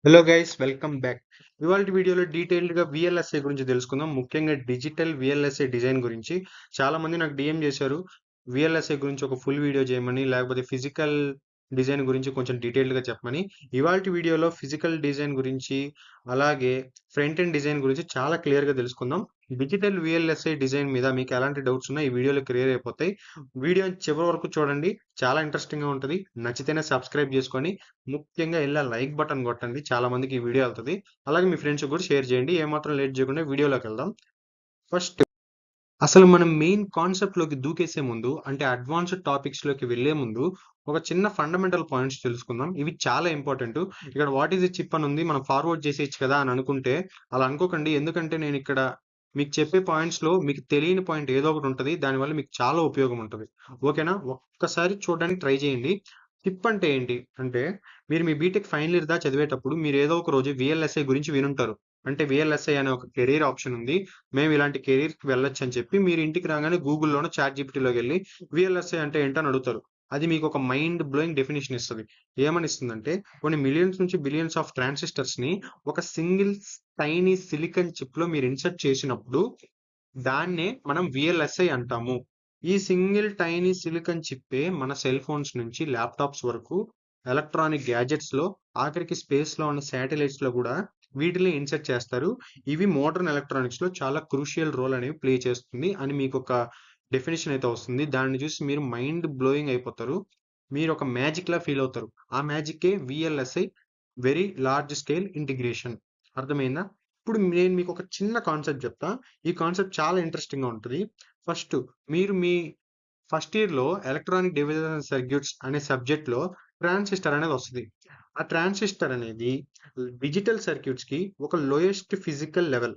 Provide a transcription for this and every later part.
Hello guys, welcome back. ఇవాల్టి వీడియోలో డీటెయిల్డ్గా విఎల్ఎస్ఐ గురించి తెలుసుకుందాం. ముఖ్యంగా డిజిటల్ విఎల్ఎస్ఐ డిజైన్ గురించి. చాలా మంది నాకు డిఎం చేశారు విఎల్ఎస్ఐ గురించి ఒక ఫుల్ వీడియో చేయమని, లేకపోతే ఫిజికల్ డిజైన్ గురించి కొంచెం డీటెయిల్డ్గా చెప్పమని. ఇవాల్టి వీడియోలో ఫిజికల్ డిజైన్ గురించి, అలాగే ఫ్రంట్ ఎండ్ డిజైన్ గురించి చాలా క్లియర్గా తెలుసుకుందాం. డిజిటల్ విఎల్ఎస్ఐ డిజైన్ మీద మీకు ఎలాంటి డౌట్స్ ఉన్నా ఈ వీడియోలో క్లియర్ అయిపోతాయి. వీడియో చివరి వరకు చూడండి, చాలా ఇంట్రెస్టింగ్గా ఉంటుంది. నచ్చితేనే సబ్స్క్రైబ్ చేసుకొని ముఖ్యంగా ఇలా లైక్ బటన్ కొట్టండి. చాలా మందికి ఈ వీడియో వెళ్తది. అలాగే మీ ఫ్రెండ్స్ కూడా షేర్ చేయండి. ఏమాత్రం లేట్ చేయకుండా వీడియోలోకి వెళ్దాం. ఫస్ట్ అసలు మనం మెయిన్ కాన్సెప్ట్ లోకి దూకేసే ముందు, అంటే అడ్వాన్స్డ్ టాపిక్స్ లోకి వెళ్లే ముందు ఒక చిన్న ఫండమెంటల్ పాయింట్స్ తెలుసుకుందాం. ఇవి చాలా ఇంపార్టెంట్. ఇక్కడ వాట్ ఈస్ ది చిప్ అని ఉంది, మనం ఫార్వర్డ్ చేసేయచ్చు కదా అని అనుకుంటే అలా అనుకోకండి. ఎందుకంటే నేను ఇక్కడ మీకు చెప్పే పాయింట్స్ లో మీకు తెలియని పాయింట్ ఏదో ఒకటి ఉంటుంది. దానివల్ల మీకు చాలా ఉపయోగం ఉంటుంది. ఓకేనా? ఒక్కసారి చూడడానికి ట్రై చేయండి. చిప్ అంటే ఏంటి అంటే, మీరు మీ బీటెక్ ఫైనల్ ఇయర్ దా చదివేటప్పుడు మీరు ఏదో ఒక రోజు విఎల్ఎస్ఐ గురించి వినుంటారు. అంటే విఎల్ఎస్ఐ అనే ఒక కెరీర్ ఆప్షన్ ఉంది. మేము ఇలాంటి కెరీర్‌కి వెళ్ళొచ్చు అని చెప్పి మీరు ఇంటికి రాగానే గూగుల్‌లోనో, చాట్‌జీపీటీలోకెళ్ళి విఎల్ఎస్ఐ అంటే ఏంటని అడుగుతారు. అది మీకు ఒక మైండ్ బ్లోయింగ్ డెఫినిషన్ ఇస్తది. ఏమని ఇస్తుందంటే, కొన్ని మిలియన్స్ నుంచి బిలియన్స్ ఆఫ్ ట్రాన్సిస్టర్స్‌ని ఒక సింగిల్ టైనీ సిలికాన్ చిప్‌లో మీరు ఇన్సర్ట్ చేసినప్పుడు దాన్నే మనం విఎల్ఎస్ఐ అంటాము. ఈ సింగిల్ టైనీ సిలికాన్ చిప్పే మన సెల్ ఫోన్స్ నుంచి ల్యాప్‌టాప్స్ వరకు ఎలక్ట్రానిక్ గ్యాడ్జెట్స్‌లో, ఆఖరికి స్పేస్‌లో ఉన్న శాటిలైట్స్‌లో కూడా వీటిని ఇన్సర్ట్ చేస్తారు. ఇవి మోడర్న్ ఎలక్ట్రానిక్స్‌లో చాలా క్రూషియల్ రోల్ అనేవి ప్లే చేస్తుంది అని మీకొక డెఫినిషన్ అయితే వస్తుంది. దాన్ని చూసి మీరు మైండ్ బ్లోయింగ్ అయిపోతారు. మీరు ఒక మ్యాజిక్‌లా ఫీల్ అవుతారు. ఆ మ్యాజిక్కే VLSI, very large scale integration. అర్థమైందా? ఇప్పుడు నేను మీకు ఒక చిన్న కాన్సెప్ట్ చెప్తా. ఈ కాన్సెప్ట్ చాలా ఇంట్రెస్టింగ్‌గా ఉంటది. ఫస్ట్ మీరు మీ ఫస్ట్ ఇయర్‌లో ఎలక్ట్రానిక్ డివైజెస్ సర్క్యూట్స్ అనే సబ్జెక్ట్‌లో ట్రాన్సిస్టర్ అనేది వస్తది. ఆ ట్రాన్సిస్టర్ అనేది డిజిటల్ సర్క్యూట్స్‌కి ఒక లోయెస్ట్ ఫిజికల్ లెవెల్.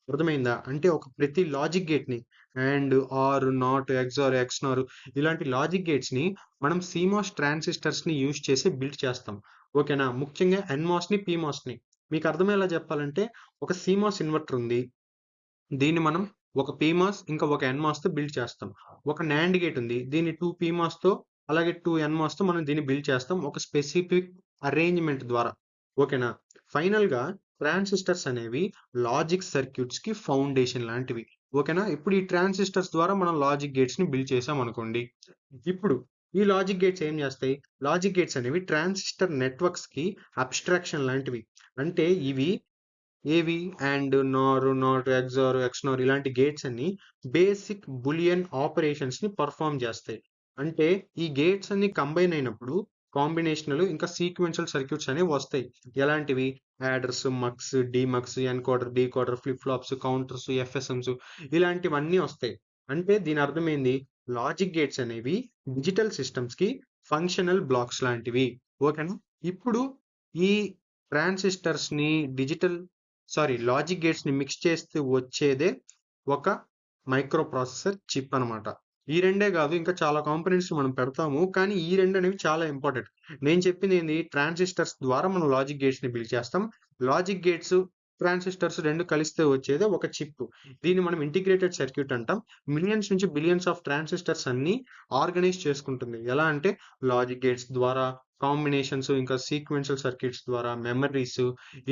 అర్థమైందా? అంటే ఒక ప్రతి లాజిక్ గేట్‌ని and, or, not, XOR, XNOR ఇలాంటి లాజిక్ గేట్స్‌ని మనం సీమాస్ ట్రాన్సిస్టర్స్‌ని యూజ్ చేసి బిల్డ్ చేస్తాం. ఓకేనా? ముఖ్యంగా ఎన్‌మాస్‌ని, పీమాస్‌ని. మీకు అర్థమయ్యేలా చెప్పాలంటే, ఒక సీమాస్ ఇన్వర్టర్ ఉంది. దీన్ని మనం ఒక పీమాస్ ఇంకా ఒక ఎన్మాస్‌తో బిల్డ్ చేస్తాం. ఒక నాండ్ గేట్ ఉంది. దీన్ని 2 పీమాస్‌తో అలాగే 2 ఎన్మాస్‌తో మనం దీన్ని బిల్డ్ చేస్తాం. ఒక స్పెసిఫిక్ అరేంజ్‌మెంట్ ద్వారా. ఓకేనా? ఫైనల్‌గా ట్రాన్సిస్టర్స్ అనేవి లాజిక్ సర్క్యూట్స్‌కి ఫౌండేషన్ లాంటివి. ఓకేనా? ఇప్పుడు ఈ ట్రాన్సిస్టర్స్ ద్వారా మనం లాజిక్ గేట్స్‌ని బిల్డ్ చేసామనుకోండి. ఇప్పుడు ఈ లాజిక్ గేట్స్ ఏం చేస్తాయి? లాజిక్ గేట్స్ అనేవి ట్రాన్సిస్టర్ నెట్వర్క్స్‌కి అబ్స్ట్రాక్షన్ లాంటివి. అంటే ఇవి ఏవి and, Nar, not, XOR, XNOR ఇలాంటి గేట్స్ అన్ని బేసిక్ బూలియన్ ఆపరేషన్స్ ని పర్ఫామ్ చేస్తాయి. అంటే ఈ గేట్స్ అన్ని కంబైన్ అయినప్పుడు కాంబినేషనల్ ఇంకా సీక్వెన్షియల్ సర్క్యూట్స్ అనేవి వస్తాయి. ఎలాంటివి? Adders, mux, demux, encoder, decoder, flip flops, counters, FSMs ఇలాంటివన్నీ వస్తాయి. అంటే దీని అర్థం ఏంది? లాజిక్ గేట్స్ అనేవి డిజిటల్ సిస్టమ్స్ కి ఫంక్షనల్ బ్లాక్స్ లాంటివి. ఓకేనా? ఇప్పుడు ఈ ట్రాన్సిస్టర్స్ ని డిజిటల్ లాజిక్ గేట్స్ ని మిక్స్ చేస్తే వచ్చేదే ఒక మైక్రో ప్రాసెసర్ చిప్ అన్నమాట. ఈ రెండే కాదు, ఇంకా చాలా కాంపోనెంట్స్ మనం పెడతాము. కానీ ఈ రెండు అనేవి చాలా ఇంపార్టెంట్. నేను చెప్పింది ఏంది? ట్రాన్సిస్టర్స్ ద్వారా మనం లాజిక్ గేట్స్ ని బిల్డ్ చేస్తాం. లాజిక్ గేట్స్, ట్రాన్సిస్టర్స్ రెండు కలిస్తే వచ్చేదే ఒక చిప్. దీన్ని మనం ఇంటిగ్రేటెడ్ సర్క్యూట్ అంటాం. మిలియన్స్ నుంచి బిలియన్స్ ఆఫ్ ట్రాన్సిస్టర్స్ అన్ని ఆర్గనైజ్ చేసుకుంటుంది. ఎలా అంటే లాజిక్ గేట్స్ ద్వారా, కాంబినేషన్స్ ఇంకా సీక్వెన్షియల్ సర్క్యూట్స్ ద్వారా, memories,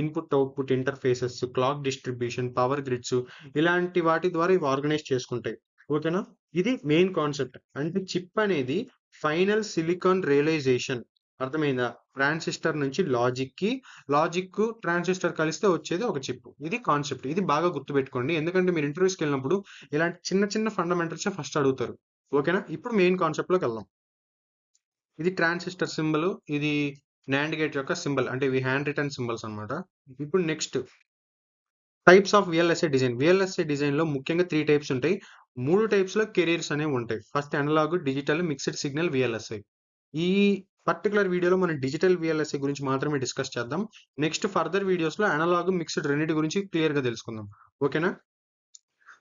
input output interfaces, clock distribution, power grids ఇలాంటి వాటి ద్వారా ఇవి ఆర్గనైజ్ చేసుకుంటాయి. ఓకేనా? ఇది మెయిన్ కాన్సెప్ట్. అంటే చిప్ అనేది ఫైనల్ సిలికాన్ రియలైజేషన్. అర్థమైందా? ట్రాన్సిస్టర్ నుంచి లాజిక్ కి, లాజిక్ ట్రాన్సిస్టర్ కలిస్తే వచ్చేది ఒక చిప్. ఇది కాన్సెప్ట్. ఇది బాగా గుర్తుపెట్టుకోండి. ఎందుకంటే మీరు ఇంటర్వ్యూస్కి వెళ్ళినప్పుడు ఇలాంటి చిన్న చిన్న ఫండమెంటల్స్ ఫస్ట్ అడుగుతారు. ఓకేనా? ఇప్పుడు మెయిన్ కాన్సెప్ట్ లోకి వెళ్దాం. ఇది ట్రాన్సిస్టర్ సింబల్. ఇది నాండ్ గేట్ యొక్క సింబల్. అంటే ఇవి హ్యాండ్ రిటర్న్ సింబల్స్ అన్నమాట. ఇప్పుడు next types of VLSI design. VLSI design లో ముఖ్యంగా 3 టైప్స్ ఉంటాయి. 3 టైప్స్ లో కెరీర్స్ అనేవి ఉంటాయి. First analog, digital, mixed signal VLSI. ఈ పర్టికులర్ వీడియోలో మనం డిజిటల్ విఎల్ఎస్ఐ గురించి మాత్రమే డిస్కస్ చేద్దాం. నెక్స్ట్ ఫర్దర్ వీడియోస్ లో అనలాగ్, మిక్స్డ్ రెండింటి గురించి క్లియర్ గా తెలుసుకుందాం. ఓకేనా?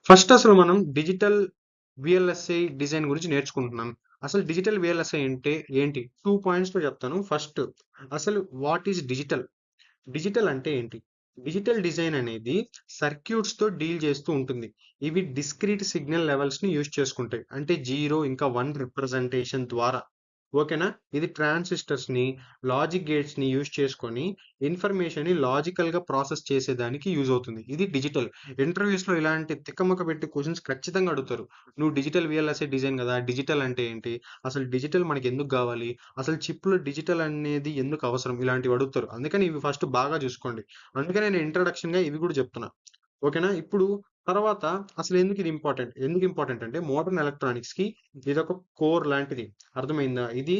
ఫస్ట్ అసలు మనం డిజిటల్ విఎల్ఎస్ఐ డిజైన్ గురించి నేర్చుకుంటున్నాం. అసలు డిజిటల్ విఎల్ఎస్ఐ అంటే ఏంటి? 2 పాయింట్స్ తో చెప్తాను. ఫస్ట్, అసలు వాట్ ఈస్ డిజిటల్? డిజిటల్ అంటే ఏంటి? డిజిటల్ డిజైన్ అనేది సర్క్యూట్స్ తో డీల్ చేస్తూ ఉంటుంది. ఇవి డిస్క్రీట్ సిగ్నల్ లెవెల్స్ ని యూజ్ చేసుకుంటాయి. అంటే 0 ఇంకా 1 రిప్రజెంటేషన్ ద్వారా. ఓకేనా? ఇది ట్రాన్సిస్టర్స్‌ని, లాజిక్ గేట్స్‌ని యూజ్ చేసుకొని ఇన్ఫర్మేషన్‌ని లాజికల్‌గా ప్రాసెస్ చేసేదానికి యూజ్ అవుతుంది. ఇది డిజిటల్. ఇంటర్వ్యూస్‌లో ఇలాంటి తిక్కమక్క పెట్టే క్వెషన్స్ ఖచ్చితంగా అడుగుతారు. నువ్వు డిజిటల్ వీఎల్ఎస్ఐ డిజైన్ గదా! డిజిటల్ అంటే ఏంటి? అసలు డిజిటల్ మనకెందుకు గావాలి? అసలు చిప్‌లో డిజిటల్ అనేది ఎందుకు అవసరం? ఇలాంటివి అడుగుతారు. అందుకని ఇవి ఫస్ట్ బాగా చూసుకోండి. అందుకే నేను ఇంట్రడక్షన్‌గా ఇవి గూడా చెప్తున్నా. ఓకేనా? ఇప్పుడు తర్వాత అసలెందుకు ఇది ఇంపార్టెంట్? ఎందుకు ఇంపార్టెంట్ అంటే మోడర్న్ ఎలక్ట్రానిక్స్‌కి ఇదొక కోర్ లాంటిది. అర్థమైందా? ఇది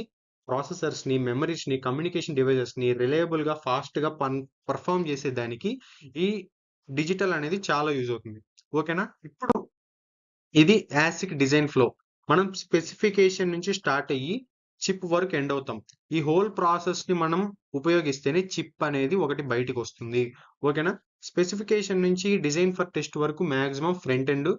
ప్రాసెసర్స్‌ని, మెమరీస్‌ని, కమ్యూనికేషన్ డివైసెస్‌ని రిలయబుల్‌గా, ఫాస్ట్‌గా పెర్ఫార్మ్ చేసేదానికి ఈ డిజిటల్ అనేది చాలా యూజ్ అవుతుంది. ఓకేనా? ఇప్పుడు ఇది యాసిక్ డిజైన్ ఫ్లో. మనం స్పెసిఫికేషన్ నుంచి స్టార్ట్ అయ్యి చిప్ వరకు ఎండ్ అవుతాం. ఈ హోల్ ప్రాసెస్‌ని మనం ఉపయోగిస్తేనే చిప్ అనేది ఒకటి బయటికొస్తుంది. ఓకేనా? స్పెసిఫికేషన్ నుంచి డిజైన్ ఫర్ టెస్ట్ వరకు maximum front end,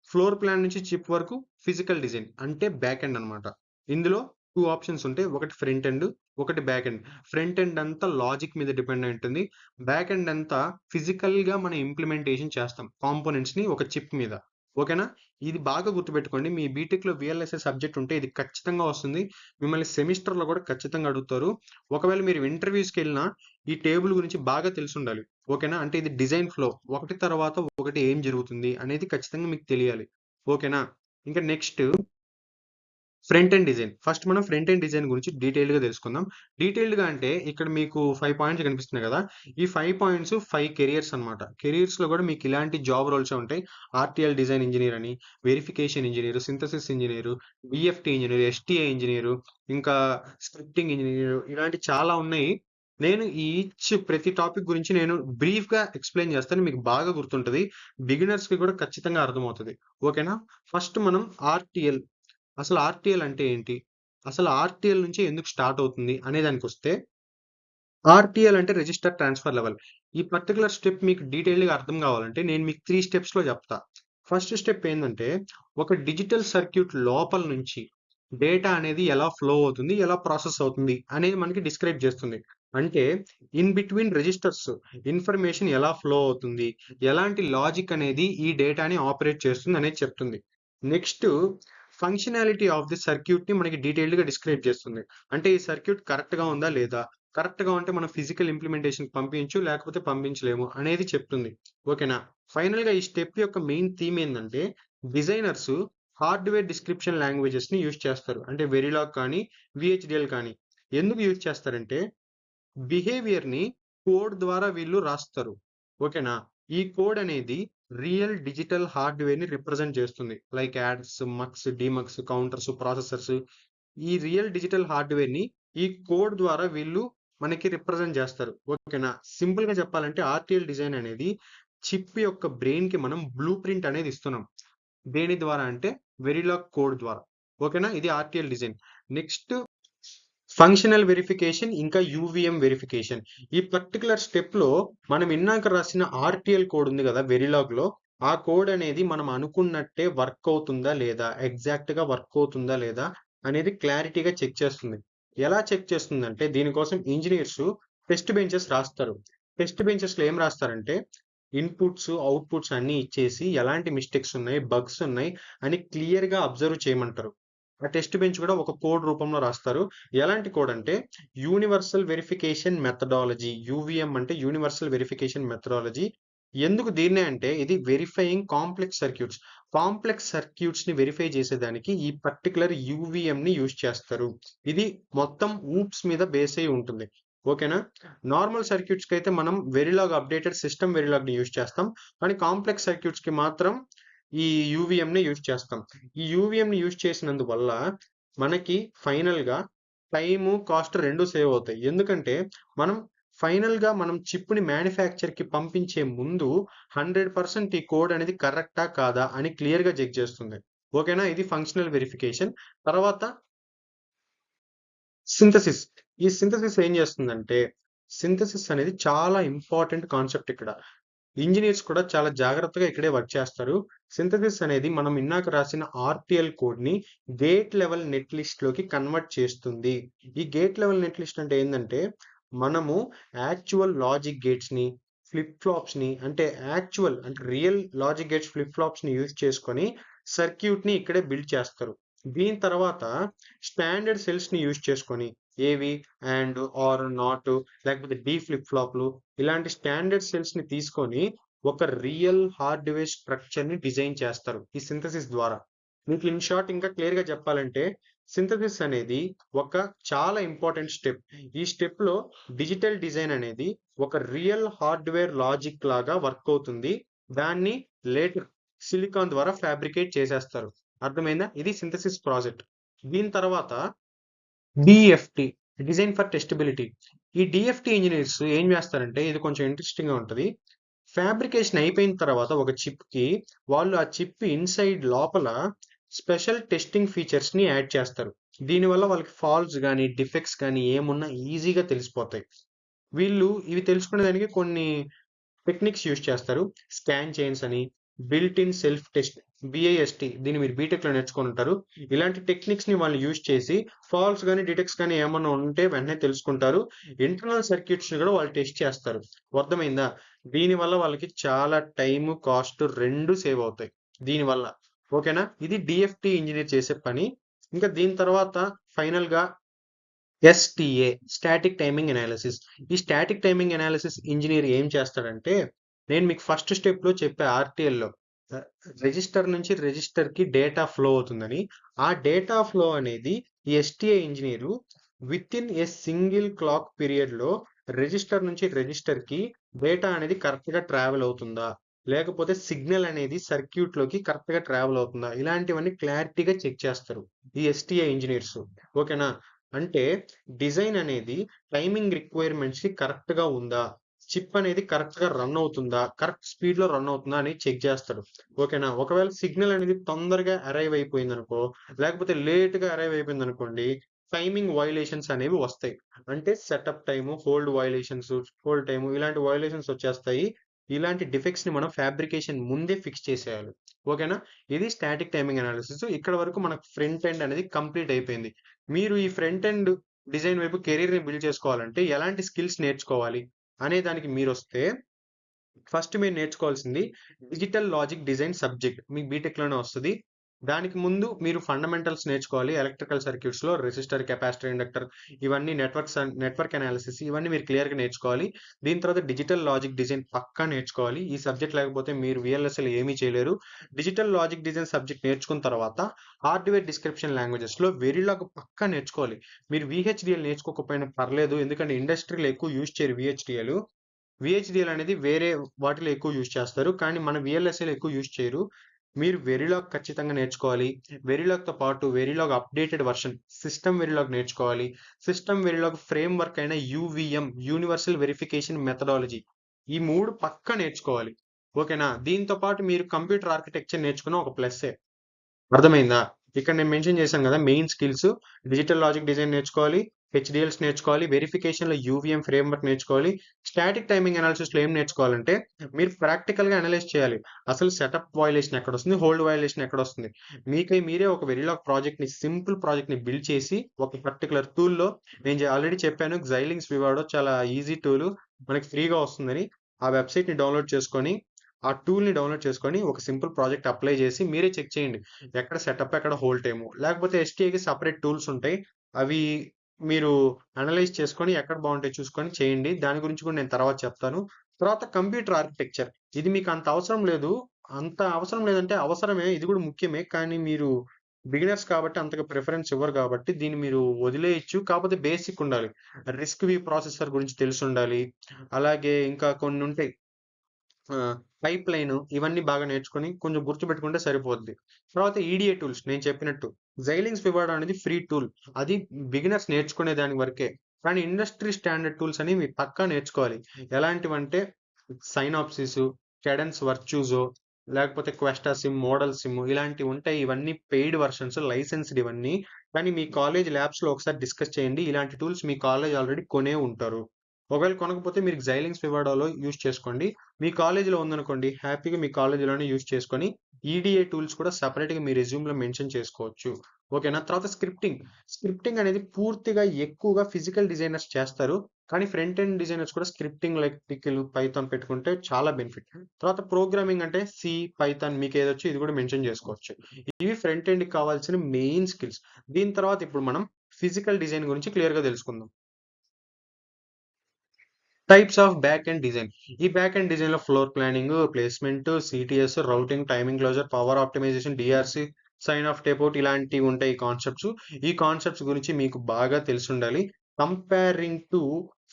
floor plan నుంచి చిప్ వరకు ఫిజికల్ డిజైన్ అంటే బ్యాక్ ఎండ్ అన్నమాట. ఇందులో 2 ఆప్షన్స్ ఉంటాయి. ఒకటి ఫ్రంట్ ఎండ్, ఒకటి బ్యాక్ ఎండ్. ఫ్రంట్ ఎండ్ అంతా లాజిక్ మీద డిపెండ్ అయి ఉంటుంది. బ్యాక్ ఎండ్ అంతా ఫిజికల్‌గా మనం ఇంప్లిమెంటేషన్ చేస్తాం కాంపోనెంట్స్‌ని ఒక చిప్ మీద. ఓకేనా? ఇది బాగా గుర్తుపెట్టుకోండి. మీ బీటెక్‌లో వీఎల్ఎస్ఐ సబ్జెక్ట్ ఉంటే ఇది ఖచ్చితంగా వస్తుంది. మిమ్మల్ని సెమిస్టర్‌లో కూడా ఖచ్చితంగా అడుగుతారు. ఒకవేళ మీరు ఇంటర్‌వ్యూస్‌కెళ్ళినా ఈ టేబుల్ గురించి బాగా తెలిసుండాలి. ఓకేనా? అంటే ఇది డిజైన్ ఫ్లో. ఒకటి తర్వాత ఒకటి ఏం జరుగుతుంది అనేది ఖచ్చితంగా మీకు తెలియాలి. ఓకేనా? ఇంకా next front end design. First మనం ఫ్రంట్ ఎండ్ డిజైన్ గురించి డీటెయిల్డ్‌గా తెలుసుకుందాం. డీటెయిల్డ్‌గా అంటే ఇక్కడ మీకు 5 పాయింట్స్ కనిపిస్తున్నాయి కదా! ఈ 5 పాయింట్స్ 5 కెరియర్స్ అన్నమాట. కెరియర్స్‌లో కూడా మీకు ఇలాంటి జాబ్ రోల్సే ఉంటాయి. ఆర్‌టిఎల్ డిజైన్ ఇంజినీర్ అని, verification engineer, synthesis engineer, DFT engineer, STA engineer, ఇంకా స్క్రిప్టింగ్ ఇంజినీర్ ఇలాంటి చాలా ఉన్నాయి. నేను ప్రతి టాపిక్ గురించి నేను బ్రీఫ్‌గా ఎక్స్‌ప్లెయిన్ చేస్తాను. మీకు బాగా గుర్తుంటది. బిగినర్స్‌కి కూడా ఖచ్చితంగా అర్థమవుతది. ఓకేనా? ఫస్ట్ మనం ఆర్‌టిఎల్ అసలు ఆర్‌టిఎల్ అంటే ఏంటి? అసలు ఆర్‌టిఎల్ నుంచి ఎందుకు స్టార్ట్ అవుతుంది అనే దానికొస్తే, ఆర్‌టిఎల్ అంటే రిజిస్టర్ ట్రాన్స్‌ఫర్ లెవెల్. ఈ పర్టిక్యులర్ స్టెప్ మీకు డీటెయిల్డ్‌గా అర్థం కావాలంటే నేను మీకు 3 స్టెప్స్‌లో చెప్తా. ఫస్ట్ స్టెప్ ఏందంటే, ఒక డిజిటల్ సర్క్యూట్ లోపల నుంచి డేటా అనేది ఎలా ఫ్లో అవుతుంది, ఎలా ప్రాసెస్ అవుతుంది అనేది మనకి డిస్క్రైబ్ చేస్తుంది. అంటే ఇన్ బిట్వీన్ రిజిస్టర్స్ ఇన్ఫర్మేషన్ ఎలా ఫ్లో అవుతుంది, ఎలాంటి లాజిక్ అనేది ఈ డేటాని ఆపరేట్ చేస్తుంది అనేది చెప్తుంది. Next functionality of the circuit ని మనకి డీటెయిల్డ్ గా డిస్క్రైబ్ చేస్తుంది. అంటే ఈ సర్క్యూట్ కరెక్ట్ గా ఉందా లేదా, కరెక్ట్ గా ఉంటే మనం ఫిజికల్ ఇంప్లిమెంటేషన్ పంపించు లేకపోతే పంపించలేము అనేది చెప్తుంది. ఓకేనా? ఫైనల్ గా ఈ స్టెప్ యొక్క మెయిన్ థీమ్ ఏంటంటే, డిజైనర్స్ హార్డ్వేర్ డిస్క్రిప్షన్ లాంగ్వేజెస్ ని యూజ్ చేస్తారు. అంటే వెరిలాగ్ కానీ, విహెచ్డిఎల్ కానీ. ఎందుకు యూజ్ చేస్తారంటే బిహేవియర్ ని కోడ్ ద్వారా వీళ్ళు రాస్తారు. ఓకేనా? ఈ కోడ్ అనేది రియల్ డిజిటల్ హార్డ్వేర్ ని రిప్రజెంట్ చేస్తుంది. Like adds, mux, demux, counters, processors. ఈ రియల్ డిజిటల్ హార్డ్వేర్ ని ఈ కోడ్ ద్వారా వీళ్ళు మనకి రిప్రజెంట్ చేస్తారు. ఓకేనా? సింపుల్ గా చెప్పాలంటే ఆర్టిఎల్ డిజైన్ అనేది చిప్ యొక్క బ్రెయిన్ కి మనం బ్లూ ప్రింట్ అనేది ఇస్తున్నాం. దేని ద్వారా అంటే వెరిలాగ్ కోడ్ ద్వారా. ఓకేనా? ఇది ఆర్టిఎల్ డిజైన్. నెక్స్ట్ ఫంక్షనల్ వెరిఫికేషన్ ఇంకా యూవీఎం వెరిఫికేషన్. ఈ పర్టికులర్ స్టెప్ లో మనం ఇందాక రాసిన ఆర్టిఎల్ కోడ్ ఉంది కదా వెరిలాగ్ లో, ఆ కోడ్ అనేది మనం అనుకున్నట్టే వర్క్ అవుతుందా లేదా, ఎగ్జాక్ట్ గా వర్క్ అవుతుందా లేదా అనేది క్లారిటీగా చెక్ చేస్తుంది. ఎలా చెక్ చేస్తుందంటే దీనికోసం ఇంజనీర్స్ టెస్ట్ బెంచెస్ రాస్తారు. టెస్ట్ బెంచెస్ లో ఏం రాస్తారంటే ఇన్పుట్స్, అవుట్పుట్స్ అన్ని ఇచ్చేసి ఎలాంటి మిస్టేక్స్ ఉన్నాయి, బగ్స్ ఉన్నాయి అని క్లియర్ గా అబ్జర్వ్ చేయమంటారు. ఆ టెస్ట్ బెంచ్ కూడా ఒక కోడ్ రూపంలో రాస్తారు. ఎలాంటి కోడ్ అంటే యూనివర్సల్ వెరిఫికేషన్ మెథడాలజీ. యూవీఎం అంటే యూనివర్సల్ వెరిఫికేషన్ మెథడాలజీ. ఎందుకు దీన్నే అంటే ఇది verifying complex circuits. Complex circuits ని వెరిఫై చేసేదానికి ఈ పర్టికులర్ యూవీఎం ని యూజ్ చేస్తారు. ఇది మొత్తం ఊప్స్ మీద బేస్ అయి ఉంటుంది. ఓకేనా? నార్మల్ సర్క్యూట్స్ కి అయితే మనం వెరిలాగ్ అప్డేటెడ్ సిస్టమ్ వెరిలాగ్ ని యూజ్ చేస్తాం. కానీ కాంప్లెక్స్ సర్క్యూట్స్ కి మాత్రం ఈ యూవీఎం ని యూజ్ చేస్తాం. ఈ యూవీఎం ని యూజ్ చేసినందువల్ల మనకి ఫైనల్ గా టైము, కాస్ట్ 2 సేవ్ అవుతాయి. ఎందుకంటే మనం ఫైనల్ గా మనం చిప్ ని మ్యానుఫ్యాక్చర్ కి పంపించే ముందు 100% ఈ కోడ్ అనేది కరెక్టా కాదా అని క్లియర్ గా చెక్ చేస్తుంది. ఓకేనా? ఇది ఫంక్షనల్ వెరిఫికేషన్. తర్వాత సింథసిస్. ఈ సింథసిస్ ఏం చేస్తుందంటే, సింథసిస్ అనేది చాలా ఇంపార్టెంట్ కాన్సెప్ట్ ఇక్కడ. ఇంజినీర్స్ కూడా చాలా జాగ్రత్తగా ఇక్కడే వర్క్ చేస్తారు. సింథసిస్ అనేది మనం ఇందాక రాసిన ఆర్టిఎల్ కోడ్ ని గేట్ లెవెల్ నెట్ లిస్ట్ లోకి కన్వర్ట్ చేస్తుంది. ఈ గేట్ లెవెల్ నెట్ లిస్ట్ అంటే ఏంటంటే, మనము యాక్చువల్ లాజిక్ గేట్స్ ని, ఫ్లిప్ ఫ్లాప్స్ ని అంటే యాక్చువల్ అంటే real logic gates, flip flops ని యూజ్ చేసుకొని సర్క్యూట్ ని ఇక్కడే బిల్డ్ చేస్తారు. దీని తర్వాత స్టాండర్డ్ సెల్స్‌ని యూజ్ చేసుకొని ఏవి అండ్, ఆర్, నాట్ లేకపోతే డి ఫ్లిప్ ఫ్లాప్‌లు ఇలాంటి స్టాండర్డ్ సెల్స్‌ని తీసుకొని ఒక రియల్ హార్డ్‌వేర్ స్ట్రక్చర్‌ని డిజైన్ చేస్తారు ఈ సింథసిస్ ద్వారా. మీకు ఇన్ షార్ట్ ఇంకా క్లియర్‌గా చెప్పాలంటే సింథసిస్ అనేది ఒక చాలా ఇంపార్టెంట్ స్టెప్. ఈ స్టెప్‌లో డిజిటల్ డిజైన్ అనేది ఒక రియల్ హార్డ్‌వేర్ లాజిక్ లాగా వర్క్ అవుతుంది. దాన్ని లేటర్ సిలికాన్ ద్వారా ఫ్యాబ్రికేట్ చేసేస్తారు. అర్థమైందా? ఇది సింథసిస్ ప్రాజెక్ట్. దీని తర్వాత డిఎఫ్టి డిజైన్ ఫర్ టెస్టబిలిటీ. ఈ డిఎఫ్టి ఇంజనీర్స్ ఏం చేస్తారంటే ఇది కొంచెం ఇంట్రెస్టింగ్ గా ఉంటది. ఫ్యాబ్రికేషన్ అయిపోయిన తర్వాత ఒక చిప్ కి వాళ్ళు ఆ చిప్ ఇన్సైడ్ లోపల స్పెషల్ టెస్టింగ్ ఫీచర్స్ ని యాడ్ చేస్తారు. దీనివల్ల వాళ్ళకి ఫాల్ట్స్ కానీ డిఫెక్ట్స్ కానీ ఏమున్నా ఈజీగా తెలిసిపోతాయి. వీళ్ళు ఇవి తెలుసుకునే దానికి కొన్ని టెక్నిక్స్ యూజ్ చేస్తారు. స్కాన్ చైన్స్ అని, బిల్ట్ ఇన్ సెల్ఫ్ టెస్ట్, బిఐఎస్టి, దీన్ని మీరు బీటెక్ లో నేర్చుకొని ఉంటారు. ఇలాంటి టెక్నిక్స్ ని వాళ్ళు యూజ్ చేసి ఫాల్ట్స్ కానీ డిటెక్ట్స్ కానీ ఏమన్నా ఉంటే వెంటనే తెలుసుకుంటారు. ఇంటర్నల్ సర్క్యూట్స్ ని కూడా వాళ్ళు టెస్ట్ చేస్తారు. అర్థమైందా? దీనివల్ల వాళ్ళకి చాలా టైం కాస్ట్ రెండు సేవ్ అవుతాయి దీనివల్ల. ఓకేనా? ఇది డిఎఫ్టి ఇంజనీర్ చేసే పని. ఇంకా దీని తర్వాత ఫైనల్ గా ఎస్టిఏ స్టాటిక్ టైమింగ్ అనాలిసిస్. ఈ స్టాటిక్ టైమింగ్ అనాలిసిస్ ఇంజనీర్ ఏం చేస్తాడంటే నేను మీకు ఫస్ట్ స్టెప్ లో చెప్పే ఆర్టిఎల్ లో రిజిస్టర్ నుంచి రిజిస్టర్ కి డేటా ఫ్లో అవుతుందని. ఆ డేటా ఫ్లో అనేది ఈ STA engineer within a single clock period లో రిజిస్టర్ నుంచి రిజిస్టర్ కి డేటా అనేది కరెక్ట్ గా ట్రావెల్ అవుతుందా, లేకపోతే సిగ్నల్ అనేది సర్క్యూట్ లోకి కరెక్ట్ గా ట్రావెల్ అవుతుందా, ఇలాంటివన్నీ క్లారిటీగా చెక్ చేస్తారు ఈ ఎస్టిఏ ఇంజనీర్స్. ఓకేనా? అంటే డిజైన్ అనేది టైమింగ్ రిక్వైర్మెంట్స్ కి కరెక్ట్ గా ఉందా, చిప్ అనేది కరెక్ట్ గా రన్ అవుతుందా, కరెక్ట్ స్పీడ్ లో రన్ అవుతుందా అని చెక్ చేస్తాడు. ఓకేనా? ఒకవేళ సిగ్నల్ అనేది తొందరగా అరైవ్ అయిపోయింది అనుకో, లేకపోతే లేట్ గా అరైవ్ అయిపోయింది అనుకోండి, టైమింగ్ వైలేషన్స్ అనేవి వస్తాయి. అంటే setup time, hold violations, hold time ఇలాంటి వైలేషన్స్ వచ్చేస్తాయి. ఇలాంటి డిఫెక్ట్స్ ని మనం ఫ్యాబ్రికేషన్ ముందే ఫిక్స్ చేసేయాలి. ఓకేనా? ఇది స్టాటిక్ టైమింగ్ అనాలిసిస్. ఇక్కడ వరకు మనకు ఫ్రంట్ ఎండ్ అనేది కంప్లీట్ అయిపోయింది. మీరు ఈ ఫ్రంట్ ఎండ్ డిజైన్ వైపు కెరీర్ ని బిల్డ్ చేసుకోవాలంటే ఎలాంటి స్కిల్స్ నేర్చుకోవాలి అనే దానికి మీరు వస్తే ఫస్ట్ మీరు నేర్చుకోవాల్సింది డిజిటల్ లాజిక్ డిజైన్ సబ్జెక్ట్ మీకు బీటెక్ లోనే వస్తుంది. దానికి ముందు మీరు ఫండమెంటల్స్ నేర్చుకోవాలి. ఎలక్ట్రికల్ సర్క్యూట్స్ లో రెసిస్టర్, కెపాసిటర్, ఇండక్టర్ ఇవన్నీ నెట్వర్క్ అనాలిసిస్ ఇవన్నీ మీరు క్లియర్ గా నేర్చుకోవాలి. దీని తర్వాత డిజిటల్ లాజిక్ డిజైన్ పక్కా నేర్చుకోవాలి. ఈ సబ్జెక్ట్ లేకపోతే మీరు విఎల్ఎస్ఎల్ ఏమీ చేయలేరు. డిజిటల్ లాజిక్ డిజైన్ సబ్జెక్ట్ నేర్చుకున్న తర్వాత హార్డ్వేర్ డిస్క్రిప్షన్ లాంగ్వేజెస్ లో వెరిలాగ్ పక్కా నేర్చుకోవాలి. మీరు విహెచ్డిఎల్ నేర్చుకోకపోయినా పర్లేదు, ఎందుకంటే ఇండస్ట్రీలో ఎక్కువ యూజ్ చేయరు విహెచ్డిఎల్. విహెచ్డిఎల్ అనేది వేరే వాటిలో ఎక్కువ యూజ్ చేస్తారు, కానీ మన విఎల్ఎస్ఏలో ఎక్కువ యూజ్ చేయరు. మీరు వెరిలాగ్ ఖచ్చితంగా నేర్చుకోవాలి. వెరిలాగ్ తో పాటు వెరిలాగ్ అప్డేటెడ్ వర్షన్ సిస్టమ్ వెరిలాగ్ నేర్చుకోవాలి. సిస్టమ్ వెరిలాగ్ ఫ్రేమ్ వర్క్ అయిన యూవిఎం యూనివర్సల్ వెరిఫికేషన్ మెథడాలజీ ఈ మూడు పక్కా నేర్చుకోవాలి. ఓకేనా? దీంతో పాటు మీరు కంప్యూటర్ ఆర్కిటెక్చర్ నేర్చుకున్న ఒక ప్లస్సే. అర్థమైందా? ఇక్కడ నేను మెన్షన్ చేశాను కదా main skills. Digital logic design నేర్చుకోవాలి, హెచ్డిఎల్స్ నేర్చుకోవాలి, వెరిఫికేషన్ లో యూవిఎం ఫ్రేమ్వర్క్ నేర్చుకోవాలి. స్టాటిక్ టైమింగ్ అనాలిసిస్ లో ఏం నేర్చుకోవాలంటే మీరు ప్రాక్టికల్ గా అనలైజ్ చేయాలి. అసలు సెటప్ వైలేషన్ ఎక్కడ వస్తుంది, హోల్డ్ వైలేషన్ ఎక్కడ వస్తుంది. మీకై మీరే ఒక వెరిలాగ్ ప్రాజెక్ట్ ని, సింపుల్ ప్రాజెక్ట్ ని బిల్డ్ చేసి ఒక పర్టికులర్ టూల్ లో, నేను ఆల్రెడీ చెప్పాను జైలింగ్స్ వివాడో చాలా ఈజీ టూల్ మనకి ఫ్రీగా వస్తుందని. ఆ వెబ్సైట్ ని డౌన్లోడ్ చేసుకొని ఆ టూల్ ని డౌన్లోడ్ చేసుకొని ఒక సింపుల్ ప్రాజెక్ట్ అప్లై చేసి మీరే చెక్ చేయండి ఎక్కడ సెటప్ ఎక్కడ హోల్డ్ టైము. లేకపోతే ఎస్టీఏకి సపరేట్ టూల్స్ ఉంటాయి, అవి మీరు అనలైజ్ చేసుకొని ఎక్కడ బాగుంటాయి చూసుకొని చేయండి. దాని గురించి కూడా నేను తర్వాత చెప్తాను. తర్వాత కంప్యూటర్ ఆర్కిటెక్చర్, ఇది మీకు అంత అవసరం లేదు. అంత అవసరం లేదంటే అవసరమే, ఇది కూడా ముఖ్యమే, కానీ మీరు బిగినర్స్ కాబట్టి అంతగా ప్రిఫరెన్స్ ఇవ్వరు కాబట్టి దీన్ని మీరు వదిలేయచ్చు. కాకపోతే బేసిక్ ఉండాలి. రిస్క్ వి ప్రాసెసర్ గురించి తెలిసి ఉండాలి. అలాగే ఇంకా కొన్ని ఉంటాయి, పైప్ లైన్ ఇవన్నీ బాగా నేర్చుకొని కొంచెం గుర్తుపెట్టుకుంటే సరిపోద్ది. తర్వాత ఈడిఏ టూల్స్ నేను చెప్పినట్టు జైలింగ్స్ వివాడో అనేది ఫ్రీ టూల్. అది బిగినర్స్ నేర్చుకునే దాని వరకే. కానీ ఇండస్ట్రీ స్టాండర్డ్ టూల్స్ అని మీరు పక్కా నేర్చుకోవాలి. ఎలాంటివంటే సైనాప్సిస్, కెడెన్స్ వర్చ్యూజో, లేకపోతే క్వెస్టా సిమ్, మోడల్ సిమ్ ఇలాంటివి ఉంటాయి. ఇవన్నీ పెయిడ్ వర్షన్స్, లైసెన్స్డ్ ఇవన్నీ. కానీ మీ కాలేజ్ ల్యాబ్స్ లో ఒకసారి డిస్కస్ చేయండి. ఇలాంటి టూల్స్ మీ కాలేజ్ ఆల్రెడీ కొనే ఉంటారు. ఒకవేళ కొనకపోతే మీరు జైలింగ్స్ వివాడోలో యూజ్ చేసుకోండి. మీ కాలేజీలో ఉందనుకోండి, హ్యాపీగా మీ కాలేజీలోనే యూజ్ చేసుకొని ఈడిఏ టూల్స్ కూడా సపరేట్గా మీ రెజ్యూమ్లో మెన్షన్ చేసుకోవచ్చు. ఓకేనా? తర్వాత స్క్రిప్టింగ్. స్క్రిప్టింగ్ అనేది పూర్తిగా ఎక్కువగా ఫిజికల్ డిజైనర్స్ చేస్తారు, కానీ ఫ్రంట్ ఎండ్ డిజైనర్స్ కూడా స్క్రిప్టింగ్ లైక్ పికిల్, పైథాన్ పెట్టుకుంటే చాలా బెనిఫిట్. తర్వాత ప్రోగ్రామింగ్ అంటే సి, పైథాన్ మీకు ఏదొచ్చో ఇది కూడా మెన్షన్ చేసుకోవచ్చు. ఇవి ఫ్రంట్ ఎండ్‌కి కావాల్సిన మెయిన్ స్కిల్స్. దీని తర్వాత ఇప్పుడు మనం ఫిజికల్ డిజైన్ గురించి క్లియర్‌గా తెలుసుకుందాం. Types of back end design. ఈ బ్యాక్ ఎండ్ డిజైన్‌లో floor planning, placement, CTS, routing, timing closure, power optimisation, DRC, sign off tape out ఇలాంటివి ఉంటాయి ఈ కాన్సెప్ట్స్. ఈ కాన్సెప్ట్స్ గురించి మీకు బాగా తెలిసుండాలి. Comparing to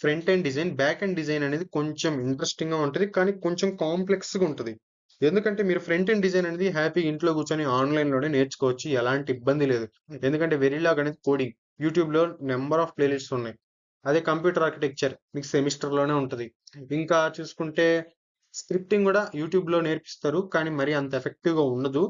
front end design, back end design అనేది కొంచెం ఇంట్రెస్టింగ్‌గా ఉంటది. కానీ కొంచెం కాంప్లెక్స్‌గా ఉంటది. ఎందుకంటే మీరు ఫ్రంట్ ఎండ్ డిజైన్ అనేది హ్యాపీగా ఇంట్లో కూర్చొని ఆన్‌లైన్‌లోనే నేర్చుకోవచ్చు. ఎలాంటి ఇబ్బంది లేదు. ఎందుకంటే వెరిలాగ్ అనేది కోడింగ్. యూట్యూబ్‌లో నంబర్ ఆఫ్ ప్లేలిస్ట్స్ ఉన్నాయి. అదే కంప్యూటర్ ఆర్కిటెక్చర్ మీకు సెమిస్టర్‌లోనే ఉంటది. ఇంకా చూసుకుంటే స్క్రిప్టింగ్ గూడా యూట్యూబ్‌లో నేర్పిస్తారు. కానీ మరి అంత ఎఫెక్టివ్‌గా ఉండదు.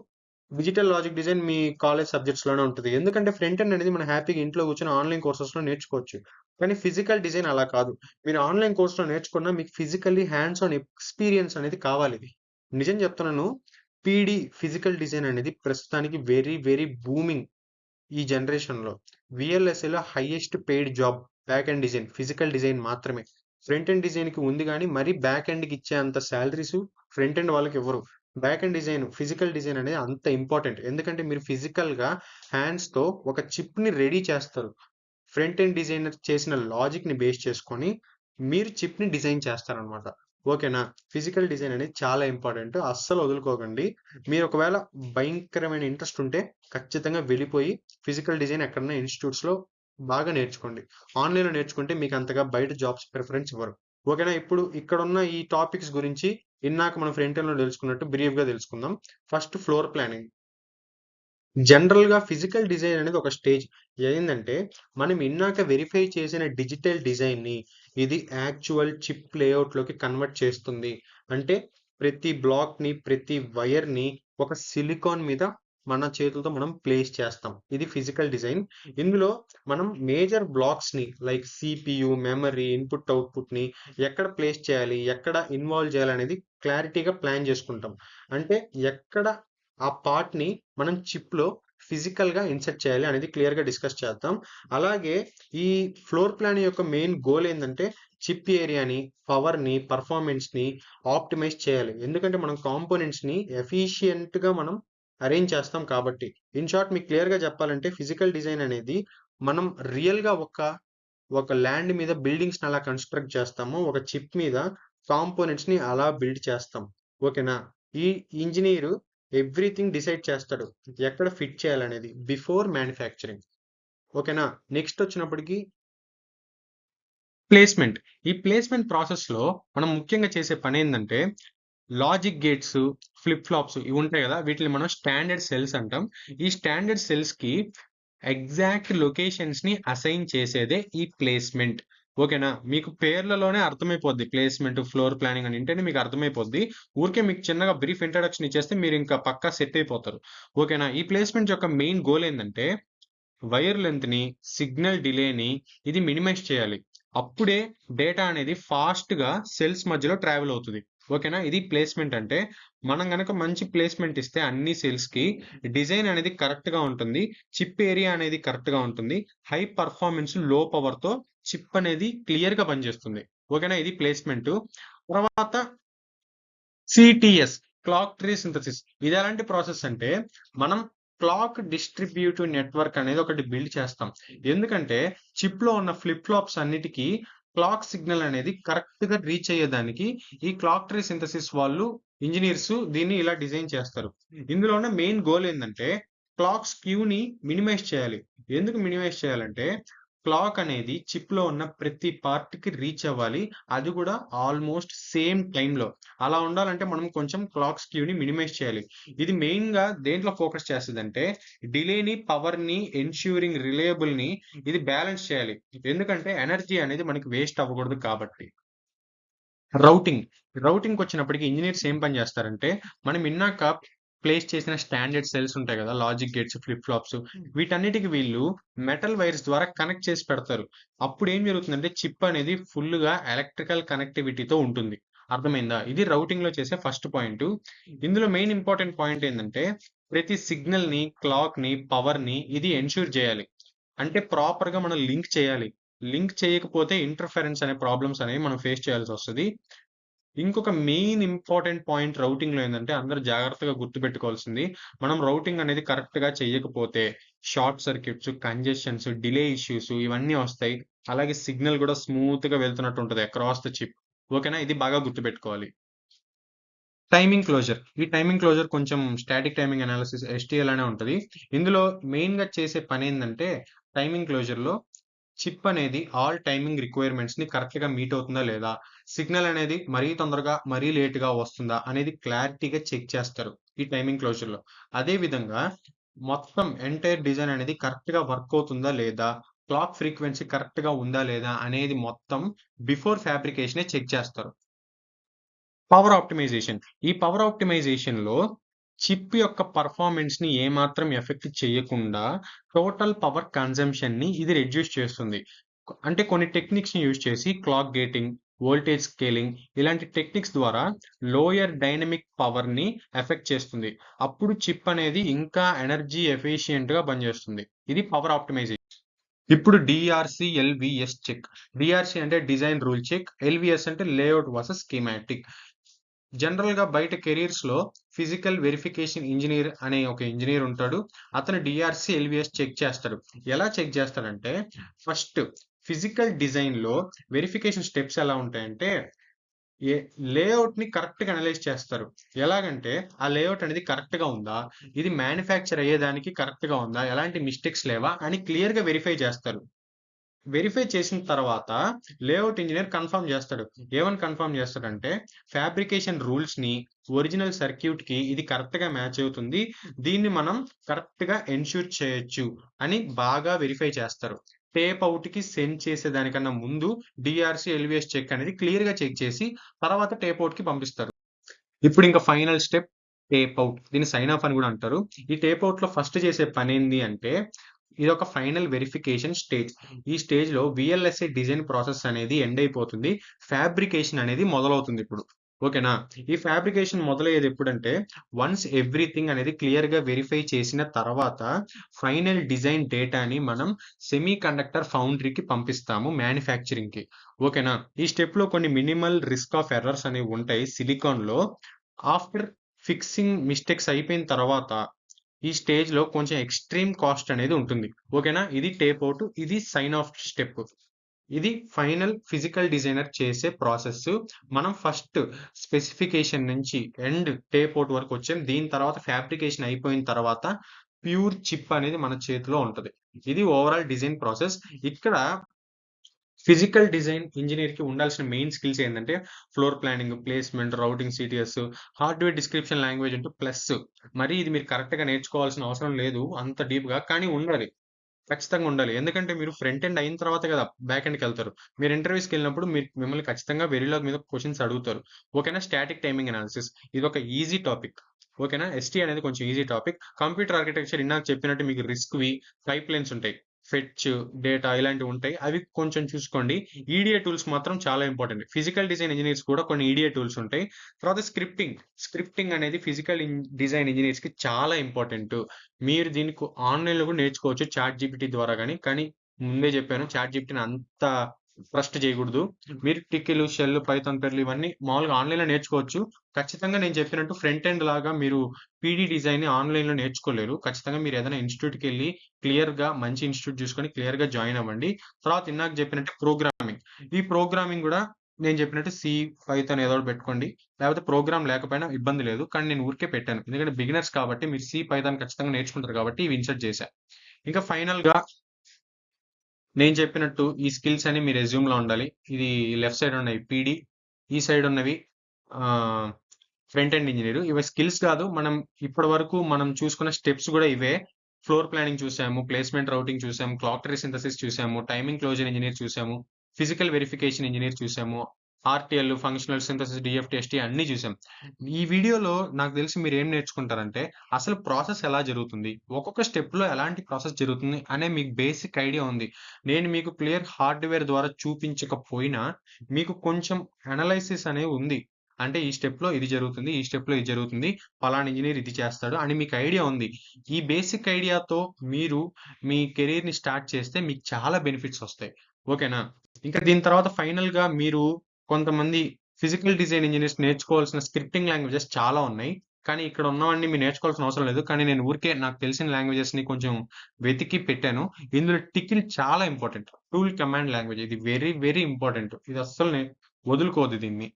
డిజిటల్ లాజిక్ డిజైన్ మీ కాలేజ్ సబ్జెక్ట్స్‌లోనే ఉంటది. ఎందుకంటే ఫ్రంట్ ఎండ్ అనేది మనం హ్యాపీగా ఇంట్లో కూర్చొని ఆన్‌లైన్ కోర్సెస్‌లో నేర్చుకోవచ్చు. కానీ ఫిజికల్ డిజైన్ అలా కాదు. మీరు ఆన్‌లైన్ కోర్స్‌లో నేర్చుకున్నా మీకు ఫిజికల్లీ హ్యాండ్స్ ఆన్ ఎక్స్‌పీరియన్స్ అనేది కావాలి. నిజం చెప్తున్నాను. పీడీ ఫిజికల్ డిజైన్ అనేది ప్రస్తుతానికి వెరీ, వెరీ బూమింగ్. ఈ జనరేషన్‌లో వీఎల్ఎస్ఏలో highest paid job back end design, physical design మాత్రమే. ఫ్రంట్ ఎండ్ డిజైన్‌కి ఉంది గానీ, మరి బ్యాక్ ఎండ్‌కి ఇచ్చే అంత సాలరీస్ ఫ్రంట్ ఎండ్ వాళ్ళకి ఇవ్వరు. Back end design, physical design అనేది అంత ఇంపార్టెంట్. ఎందుకంటే మీరు ఫిజికల్‌గా హ్యాండ్స్‌తో ఒక చిప్‌ని రెడీ చేస్తారు. ఫ్రంట్ ఎండ్ డిజైనర్ చేసిన లాజిక్‌ని బేస్ చేసుకొని మీరు చిప్‌ని డిజైన్ చేస్తారనమాట. ఓకేనా? ఫిజికల్ డిజైన్ అనేది చాలా ఇంపార్టెంట్. అస్సలు వదులుకోకండి. మీరు ఒకవేళ భయంకరమైన ఇంట్రెస్ట్ ఉంటే ఖచ్చితంగా వెళ్ళిపోయి ఫిజికల్ డిజైన్ ఎక్కడన్నా ఇన్‌స్టిట్యూట్స్‌లో బాగా నేర్చుకోండి. ఆన్‌లైన్‌లో నేర్చుకుంటే మీకు అంతగా బయట జాబ్స్ ప్రిఫరెన్స్ ఇవ్వరు. ఓకేనా? ఇప్పుడు ఇక్కడున్న ఈ టాపిక్స్ గురించి ఇందాక మనం ఫ్రంట్ ఎండ్‌లో తెలుసుకున్నట్టు బ్రీఫ్‌గా తెలుసుకుందాం. First floor planning. జనరల్‌గా ఫిజికల్ డిజైన్ అనేది ఒక స్టేజ్. ఏందంటే, మనం ఇందాక వెరిఫై చేసిన డిజిటల్ డిజైన్‌ని ఇది యాక్చువల్ చిప్ లేఅవుట్‌లోకి కన్వర్ట్ చేస్తుంది. అంటే ప్రతి బ్లాక్‌ని, ప్రతి వైర్‌ని ఒక సిలికాన్ మీద మన చేతులతో మనం ప్లేస్ చేస్తాం. ఇది ఫిజికల్ డిజైన్. ఇందులో మనం మేజర్ బ్లాక్స్‌ని లైక్ సీపీయూ, మెమరీ, ఇన్‌పుట్, అవుట్‌పుట్‌ని ఎక్కడ ప్లేస్ చేయాలి, ఎక్కడ ఇన్వాల్వ్ చేయాలనేది క్లారిటీగా ప్లాన్ చేసుకుంటాం. అంటే ఎక్కడ ఆ పార్ట్‌ని మనం చిప్‌లో ఫిజికల్‌గా ఇన్సర్ట్ చేయాలి అనేది క్లియర్‌గా డిస్కస్ చేద్దాం. అలాగే ఈ ఫ్లోర్ ప్లాన్ యొక్క మెయిన్ గోల్ ఏందంటే చిప్ ఏరియాని, పవర్‌ని, పెర్ఫార్మెన్స్‌ని ఆప్టిమైజ్ చేయాలి. ఎందుకంటే మనం కాంపోనెంట్స్‌ని ఎఫిషియెంట్‌గా మనం అరేంజ్ చేస్తాం కాబట్టి. ఇన్ షార్ట్ మీకు క్లియర్‌గా చెప్పాలంటే ఫిజికల్ డిజైన్ అనేది మనం రియల్‌గా ఒక ల్యాండ్ మీద బిల్డింగ్స్‌ని ఎలా కన్‌స్ట్రక్ట్ చేస్తామో, ఒక చిప్ మీద కాంపోనెంట్స్‌ని అలా బిల్డ్ చేస్తాం. ఓకేనా? ఈ ఇంజినీరు ఎవ్రీథింగ్ డిసైడ్ చేస్తాడు. ఎక్కడ ఫిట్ చేయాలనేది బిఫోర్ మ్యానుఫ్యాక్చరింగ్. ఓకేనా? నెక్స్ట్ వచ్చినప్పటికి ప్లేస్‌మెంట్. ఈ ప్లేస్‌మెంట్ ప్రాసెస్‌లో మనం ముఖ్యంగా చేసే పనేందంటే, లాజిక్ గేట్స్, ఫ్లిప్ ఫ్లాప్స్ ఇవి ఉంటాయి గదా! వీటిని మనం స్టాండర్డ్ సెల్స్ అంటాం. ఈ స్టాండర్డ్ సెల్స్‌కి ఎగ్జాక్ట్ లొకేషన్స్‌ని అసైన్ చేసేదే ఈ ప్లేస్‌మెంట్. ఓకేనా? మీకు పేర్లలోనే అర్థమైపోద్ది. ప్లేస్‌మెంట్, ఫ్లోర్ ప్లానింగ్ అని వింటేనే మీకు అర్థమైపోద్ది. ఊరికే మీకు చిన్నగా బ్రీఫ్ ఇంట్రడక్షన్ ఇచ్చేస్తే మీరింకా పక్కా సెట్ అయిపోతారు. ఓకేనా? ఈ ప్లేస్‌మెంట్ యొక్క మెయిన్ గోల్ ఏందంటే వైర్ లెంత్‌ని, సిగ్నల్ డిలేని ఇది మినిమైజ్ చేయాలి. అప్పుడే డేటా అనేది ఫాస్ట్‌గా సెల్స్ మధ్యలో ట్రావెల్ అవుతది. ఓకేనా? ఇది ప్లేస్‌మెంట్ అంటే. మనం గనక మంచి ప్లేస్‌మెంట్ ఇస్తే అన్ని సెల్స్‌కి డిజైన్ అనేది కరెక్ట్‌గా ఉంటుంది. చిప్ ఏరియా అనేది కరెక్ట్‌గా ఉంటుంది. హై పెర్ఫార్మన్స్, లో పవర్‌తో చిప్ అనేది క్లియర్‌గా పనిచేస్తుంది. ఓకేనా? ఇది ప్లేస్‌మెంటు. తర్వాత సిటిఎస్ క్లాక్ ట్రీ సింథసిస్. ఇది ఎలాంటి ప్రాసెస్ అంటే మనం క్లాక్ డిస్ట్రిబ్యూటివ్ నెట్వర్క్ అనేది ఒకటి బిల్డ్ చేస్తాం. ఎందుకంటే చిప్‌లో ఉన్న ఫ్లిప్ ఫ్లాప్స్ అన్నిటికి క్లాక్ సిగ్నల్ అనేది కరెక్ట్‌గా రీచ్ అయ్యేదానికి ఈ క్లాక్ ట్రీ సింథసిస్ వాళ్ళు ఇంజినీర్స్ దీన్ని ఇలా డిజైన్ చేస్తారు. ఇందులో ఉన్న మెయిన్ గోల్ ఏందంటే క్లాక్ స్క్యూని మినిమైజ్ చేయాలి. ఎందుకు మినిమైజ్ చేయాలంటే క్లాక్ అనేది చిప్‌లో ఉన్న ప్రతి పార్ట్‌కి రీచ్ అవ్వాలి. అది కూడా ఆల్‌మోస్ట్ సేమ్ టైమ్‌లో. అలా ఉండాలంటే మనం కొంచెం క్లాక్ స్క్యూని మినిమైజ్ చేయాలి. ఇది మెయిన్‌గా దేంట్లో ఫోకస్ చేస్తదంటే డిలేని, పవర్‌ని, ఎన్ష్యూరింగ్ రిలయబుల్‌ని ఇది బ్యాలెన్స్ చేయాలి. ఎందుకంటే ఎనర్జీ అనేది మనకి వేస్ట్ అవ్వకూడదు కాబట్టి. రౌటింగ్. రౌటింగ్‌కొచ్చినప్పటికి ఇంజినీర్స్ ఏం పని చేస్తారంటే, మనం ఇందాక ప్లేస్ చేసిన స్టాండర్డ్ సెల్స్ ఉంటాయి గదా! లాజిక్ గేట్స్, ఫ్లిప్ ఫ్లాప్స్ వీటన్నిటికి వీళ్ళు మెటల్ వైర్స్ ద్వారా కనెక్ట్ చేసి పెడతారు. అప్పుడేం జరుగుతుందంటే చిప్ అనేది ఫుల్‌గా ఎలక్ట్రికల్ కనెక్టివిటీతో ఉంటుంది. అర్థమైందా? ఇది రౌటింగ్‌లో చేసే ఫస్ట్ పాయింటు. ఇందులో మెయిన్ ఇంపార్టెంట్ పాయింట్ ఏందంటే, ప్రతి సిగ్నల్‌ని, క్లాక్‌ని, పవర్‌ని ఇది ఎన్ష్యూర్ చేయాలి. అంటే ప్రాపర్‌గా మనం లింక్ చేయాలి. లింక్ చేయకపోతే ఇంటర్ఫరెన్స్ అనే ప్రాబ్లమ్స్ అనేవి మనం ఫేస్ చేయాల్సి వస్తది. ఇంకొక మెయిన్ ఇంపార్టెంట్ పాయింట్ రౌటింగ్‌లో ఏందంటే అందరూ జాగ్రత్తగా గుర్తుపెట్టుకోవాల్సింది, మనం రౌటింగ్ అనేది కరెక్ట్‌గా చెయ్యకపోతే short circuits, congestions, delay issues ఇవన్నీ వస్తాయి. అలాగే సిగ్నల్ గూడా స్మూత్‌గా వెళ్తున్నట్టు ఉంటది అక్రాస్ ద చిప్. ఓకేనా? ఇది బాగా గుర్తుపెట్టుకోవాలి. Timing closure. ఈ టైమింగ్ క్లోజర్ కొంచెం స్టాటిక్ టైమింగ్ అనాలిసిస్ ఎస్‌టిఎల్ అనే ఉంటది. ఇందులో మెయిన్‌గా చేసే పనేందంటే టైమింగ్ క్లోజర్‌లో చిప్ అనేది ఆల్ టైమింగ్ రిక్వైర్మెంట్స్‌ని కరెక్ట్‌గా మీట్ అవుతుందా లేదా? సిగ్నల్ అనేది మరీ తొందరగా, మరీ లేట్‌గా వస్తుందా? అనేది క్లారిటీగా చెక్ చేస్తారు ఈ టైమింగ్ క్లోజర్‌లో. అదే విధంగా మొత్తం ఎంటైర్ డిజైన్ అనేది కరెక్ట్‌గా వర్క్ అవుతుందా లేదా? క్లాక్ ఫ్రీక్వెన్సీ కరెక్ట్‌గా ఉందా లేదా? అనేది మొత్తం బిఫోర్ ఫ్యాబ్రికేషనే చెక్ చేస్తారు. Power optimisation. ఈ పవర్ ఆప్టిమైజేషన్‌లో చిప్ యొక్క పెర్ఫార్మన్స్‌ని ఏమాత్రం ఎఫెక్ట్ చేయకుండా టోటల్ పవర్ కన్జంప్షన్‌ని ఇది రెడ్యూస్ చేస్తుంది. అంటే కొన్ని టెక్నిక్స్‌ని యూజ్ చేసి క్లాక్ గేటింగ్, వోల్టేజ్ స్కేలింగ్ ఇలాంటి టెక్నిక్స్ ద్వారా లోయర్ డైనమిక్ పవర్‌ని ఎఫెక్ట్ చేస్తుంది. అప్పుడు చిప్ అనేది ఇంకా ఎనర్జీ ఎఫిషియెంట్‌గా పనిచేస్తుంది. ఇది పవర్ ఆప్టిమైజేషన్. ఇప్పుడు డీఆర్‌సీ, ఎల్‌వీఎస్ చెక్. డీఆర్‌సీ అంటే డిజైన్ రూల్ చెక్. ఎల్‌వీఎస్ అంటే లేఅవుట్ వర్సెస్ స్కీమాటిక్. జనరల్‌గా బయట కెరీర్స్‌లో ఫిజికల్ వెరిఫికేషన్ ఇంజినీర్ అనే ఒక ఇంజినీర్ ఉంటాడు. అతను డీఆర్‌సీ, ఎల్‌వీఎస్ చెక్ చేస్తాడు. ఎలా చెక్ చేస్తాడంటే ఫస్ట్ ఫిజికల్ డిజైన్‌లో వెరిఫికేషన్ స్టెప్స్ ఎలా ఉంటాయంటే ఏ లేఅవుట్‌ని కరెక్ట్‌గా అనలైజ్ చేస్తారు. ఎలాగంటే ఆ లేఅవుట్ అనేది కరెక్ట్‌గా ఉందా? ఇది మ్యానుఫ్యాక్చర్ అయ్యేదానికి కరెక్ట్‌గా ఉందా? ఎలాంటి మిస్టేక్స్ లేవా? అని క్లియర్‌గా వెరిఫై చేస్తారు. వెరిఫై చేసిన తర్వాత లేఅవుట్ ఇంజినీర్ కన్ఫర్మ్ చేస్తాడు. ఏమని కన్ఫర్మ్ చేస్తాడంటే ఫ్యాబ్రికేషన్ రూల్స్‌ని, ఒరిజినల్ సర్క్యూట్‌కి ఇది కరెక్ట్‌గా మ్యాచ్ అవుతుంది. దీన్ని మనం కరెక్ట్‌గా ఎన్‌ష్యూర్ చేయొచ్చు అని బాగా వెరిఫై చేస్తారు. టేప్ ఔట్‌కి సెండ్ చేసేదానికన్నా ముందు డీఆర్‌సీ, ఎల్‌వీఎస్ చెక్ అనేది క్లియర్‌గా చెక్ చేసి తర్వాత టేప్ ఔట్‌కి పంపిస్తారు. ఇప్పుడు ఇంకా ఫైనల్ స్టెప్ టేప్ ఔట్. దీన్ని సైన్ ఆఫ్ అని గూడా అంటారు. ఈ టేప్ ఔట్‌లో ఫస్ట్ చేసే పనేంది అంటే, ఇదొక ఫైనల్ వెరిఫికేషన్ స్టేజ్. ఈ స్టేజ్‌లో వీఎల్ఎస్ఐ డిజైన్ ప్రాసెస్ అనేది ఎండ్ అయిపోతుంది. ఫ్యాబ్రికేషన్ అనేది మొదలవుతుందిప్పుడు. ఓకేనా? ఈ ఫ్యాబ్రికేషన్ మొదలయ్యేది ఎప్పుడంటే, వన్స్ ఎవ్రీథింగ్ అనేది క్లియర్‌గా వెరిఫై చేసిన తర్వాత, ఫైనల్ డిజైన్ డేటాని మనం సెమీ కండక్టర్ ఫౌండరీకి పంపిస్తాము మ్యానుఫ్యాక్చరింగ్‌కి. ఓకేనా? ఈ స్టెప్‌లో కొన్ని మినిమల్ రిస్క్ ఆఫ్ ఎర్రర్స్ అనేవి ఉంటాయి సిలికాన్‌లో. ఆఫ్టర్ ఫిక్సింగ్ మిస్టేక్స్ అయిపోయిన తర్వాత, ఈ స్టేజ్‌లో కొంచెం ఎక్స్‌ట్రీమ్ కాస్ట్ అనేది ఉంటుంది. ఓకేనా? ఇది టేప్ ఔట్. ఇది సైన్ ఆఫ్ స్టెప్. ఇది ఫైనల్ ఫిజికల్ డిజైనర్ చేసే ప్రాసెస్. మనం ఫస్ట్ స్పెసిఫికేషన్ నుంచి ఎండ్ టేప్ ఔట్ వరకు వచ్చాం. దీని తర్వాత ఫ్యాబ్రికేషన్ అయిపోయిన తర్వాత ప్యూర్ చిప్ అనేది మన చేతిలో ఉంటది. ఇది ఓవరాల్ డిజైన్ ప్రాసెస్. ఇక్కడ ఫిజికల్ డిజైన్ ఇంజినీర్‌కి ఉండాల్సిన మెయిన్ స్కిల్స్ ఏందంటే, floor planning, placement, routing CTS, hardware description language అంటూ ప్లస్. మరి ఇది మీరు కరెక్ట్‌గా నేర్చుకోవాల్సిన అవసరం లేదు అంత డీప్‌గా. కానీ ఉండాలి. ఖచ్చితంగా ఉండాలి. ఎందుకంటే మీరు ఫ్రంట్ ఎండ్ అయిన తర్వాతే కదా బ్యాక్ ఎండ్‌కెళ్తారు. మీరు ఇంటర్వ్యూస్‌కెళ్ళినప్పుడు మిమ్మల్ని ఖచ్చితంగా వెరిలాగ్ మీద క్వెషన్స్ అడుగుతారు. ఓకేనా? స్టాటిక్ టైమింగ్ అనాలిసిస్ ఇదొక ఈజీ టాపిక్. ఓకేనా? ఎస్‌టీ అనేది కొంచెం ఈజీ టాపిక్. కంప్యూటర్ ఆర్కిటెక్చర్ ఇందాక చెప్పినట్టు మీకు రిస్క్‌వి, పైప్‌లైన్స్ ఉంటాయి. ఫెచ్, డేటా ఇలాంటివి ఉంటాయి. అవి కొంచెం చూసుకోండి. ఈడీఏ టూల్స్ మాత్రం చాలా ఇంపార్టెంట్. ఫిజికల్ డిజైన్ ఇంజినీర్స్ కూడా కొన్ని ఈడీఏ టూల్స్ ఉంటాయి. తర్వాత స్క్రిప్టింగ్. స్క్రిప్టింగ్ అనేది ఫిజికల్ డిజైన్ ఇంజినీర్స్‌కి చాలా ఇంపార్టెంట్. మీరు దీనికి ఆన్‌లైన్‌లో కూడా నేర్చుకోవచ్చు చాట్‌జీపీటీ ద్వారా గాని. కానీ ముందే చెప్పాను చాట్‌జీపీటీని అంత ట్రస్ట్ చేయకూడదు. మీరు టిక్కెలు, షెల్, పైథాన్ పేర్లు ఇవన్నీ మామూలుగా ఆన్‌లైన్‌లో నేర్చుకోవచ్చు. ఖచ్చితంగా నేను చెప్పినట్టు ఫ్రంట్ ఎండ్ లాగా మీరు పీడీ డిజైన్‌ని ఆన్‌లైన్‌లో నేర్చుకోలేరు. ఖచ్చితంగా మీరు ఏదైనా ఇన్‌స్టిట్యూట్‌కెళ్ళి క్లియర్‌గా మంచి ఇన్‌స్టిట్యూట్ చూసుకొని క్లియర్‌గా జాయిన్ అవ్వండి. తర్వాత ఇందాక చెప్పినట్టు ప్రోగ్రామింగ్. ఈ ప్రోగ్రామింగ్ గూడా నేను చెప్పినట్టు సి, పైథాన్ ఏదో ఒకటి పెట్టుకోండి. లేకపోతే ప్రోగ్రామ్ లేకపోయినా ఇబ్బంది లేదు. కానీ నేను ఊరికే పెట్టాను. ఎందుకంటే బిగినర్స్ కాబట్టి మీరు సి, పైథాన్ ఖచ్చితంగా నేర్చుకుంటారు కాబట్టి ఇవి ఇన్సర్ట్ చేశా. ఇంకా ఫైనల్‌గా నేను చెప్పినట్టు ఈ స్కిల్స్ అన్ని మీ రెజ్యూమ్‌లో ఉండాలి. ఇది లెఫ్ట్ సైడ్ ఉన్నాయి పీడీ. ఈ సైడ్ ఉన్నవి ఆహ్, ఫ్రంట్ ఎండ్ ఇంజినీర్. ఇవి స్కిల్స్ కాదు. ఇప్పటివరకు మనం చూసుకున్న స్టెప్స్ గూడా ఇవే. ఫ్లోర్ ప్లానింగ్ చూసాము, ప్లేస్‌మెంట్ రౌటింగ్ చూసాము, క్లాక్ ట్రీ సింథసిస్ చూసాము, టైమింగ్ క్లోజర్ ఇంజినీర్ చూసాము, ఫిజికల్ వెరిఫికేషన్ ఇంజినీర్ చూసాము, ఆర్‌టిఎల్, ఫంక్షనల్ సింథసిస్, డీఎఫ్‌టీఎస్‌టీ అన్నీ చూసాం. ఈ వీడియోలో నాకు తెలిసి మీరేం నేర్చుకుంటారంటే, అసలు ప్రాసెస్ ఎలా జరుగుతుంది? ఒక్కొక్క స్టెప్‌లో ఎలాంటి ప్రాసెస్ జరుగుతుంది అనే మీకు బేసిక్ ఐడియా ఉంది. నేను మీకు క్లియర్ హార్డ్‌వేర్ ద్వారా చూపించకపోయినా, మీకు కొంచెం అనాలిసిస్ అనేది ఉంది. అంటే ఈ స్టెప్‌లో ఇది జరుగుతుంది. ఈ స్టెప్‌లో ఇది జరుగుతుంది. పలానా ఇంజినీర్ ఇది చేస్తాడు అని మీకు ఐడియా ఉంది. ఈ బేసిక్ ఐడియాతో మీరు మీ కెరియర్‌ని స్టార్ట్ చేస్తే మీకు చాలా బెనిఫిట్స్ వస్తాయి. ఓకేనా? ఇంకా దీని తర్వాత ఫైనల్‌గా మీరు కొంతమంది ఫిజికల్ డిజైన్ ఇంజినీర్స్ నేర్చుకోవాల్సిన స్క్రిప్టింగ్ లాంగ్వేజెస్ చాలా ఉన్నాయి. కానీ ఇక్కడ ఉన్నవన్నీ మీరు నేర్చుకోవాల్సిన అవసరం లేదు. కానీ నేను ఊరికే నాకు తెలిసిన లాంగ్వేజెస్‌ని కొంచెం వెతికి పెట్టాను. ఇందులో టికిల్ చాలా ఇంపార్టెంట్. టూల్ కమాండ్ లాంగ్వేజ్ ఇది వెరీ, వెరీ ఇంపార్టెంట్. ఇది అస్సలు వదులుకోవద్దు దీన్ని.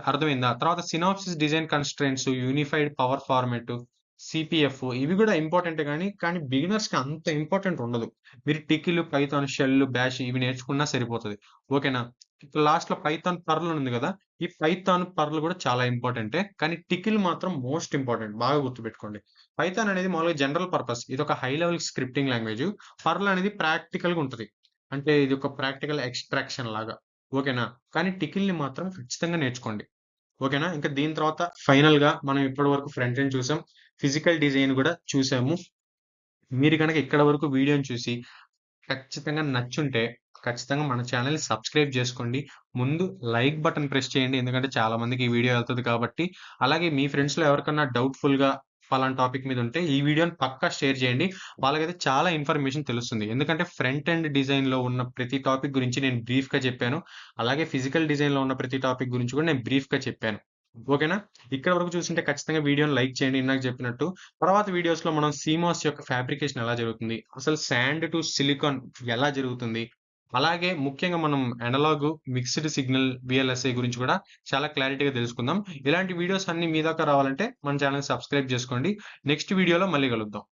అర్థమైందా? తర్వాత Synopsys design constraints, unified power format, CPF ఇవి గూడా ఇంపార్టెంటే కానీ బిగినర్స్‌కి అంత ఇంపార్టెంట్ ఉండదు. మీరు టికిల్, పైథాన్, షెల్, బాష్ ఇవి నేర్చుకున్నా సరిపోతది. ఓకేనా? ఇప్పుడు లాస్ట్‌లో పైథాన్ పర్ల్ ఉంది గదా! ఈ పైథాన్, పర్ల్ గూడా చాలా ఇంపార్టెంటే. కానీ టికిల్ మాత్రం మోస్ట్ ఇంపార్టెంట్. బాగా గుర్తుపెట్టుకోండి. పైథాన్ అనేది మామూలుగా జనరల్ పర్పస్. ఇదొక high level scripting language. Pearl అనేది ప్రాక్టికల్‌గా ఉంటది. అంటే ఇది ఒక ప్రాక్టికల్ ఎక్స్‌ట్రాక్షన్ లాగా. ఓకేనా? కానీ టికిల్‌ని మాత్రం ఖచ్చితంగా నేర్చుకోండి. ఓకేనా? ఇంకా దీని తర్వాత ఫైనల్‌గా మనం ఇప్పటి వరకు ఫ్రంట్ ఎండ్ చూసాం. ఫిజికల్ డిజైన్ గూడా చూసాము. మీరు గనక ఇక్కడి వరకు వీడియోని చూసి ఖచ్చితంగా నచ్చుంటే, ఖచ్చితంగా మన ఛానెల్‌ని సబ్స్క్రైబ్ జేసుకోండి. ముందు లైక్ బటన్ ప్రెస్ చేయండి. ఎందుకంటే చాలా మందికి ఈ వీడియో ఎళ్తది కాబట్టి. అలాగే మీ ఫ్రెండ్స్‌లో ఎవరికన్నా డౌట్‌ఫుల్‌గా పలానా టాపిక్ మీద ఉంటే, ఈ వీడియోని పక్కా షేర్ చేయండి. వాళ్ళకైతే చాలా ఇన్ఫర్మేషన్ తెలుస్తుంది. ఎందుకంటే ఫ్రంట్ ఎండ్ డిజైన్‌లో ఉన్న ప్రతి టాపిక్ గురించి నేను బ్రీఫ్‌గా చెప్పాను. అలాగే ఫిజికల్ డిజైన్‌లో ఉన్న ప్రతి టాపిక్ గురించి కూడా నేను బ్రీఫ్‌గా చెప్పాను. ఓకేనా? ఇక్కడి వరకు చూసుంటే ఖచ్చితంగా వీడియోని లైక్ చేయండి ఇందాక చెప్పినట్టు. తర్వాత వీడియోస్‌లో మనం సీమాస్ యొక్క ఫ్యాబ్రికేషన్ ఎలా జరుగుతుంది? అసలు సాండ్ టు సిలికాన్ ఎలా జరుగుతుంది? అలాగే ముఖ్యంగా మనం అనలాగ్, మిక్స్డ్ సిగ్నల్, వీఎల్ఎస్ఐ గురించి కూడా చాలా క్లారిటీగా తెలుసుకుందాం. ఇలాంటి వీడియోస్ అన్నీ మీ దాకా రావాలంటే మన ఛానెల్‌ని సబ్స్క్రైబ్ చేసుకోండి. నెక్స్ట్ వీడియోలో మళ్ళీ కలుద్దాం.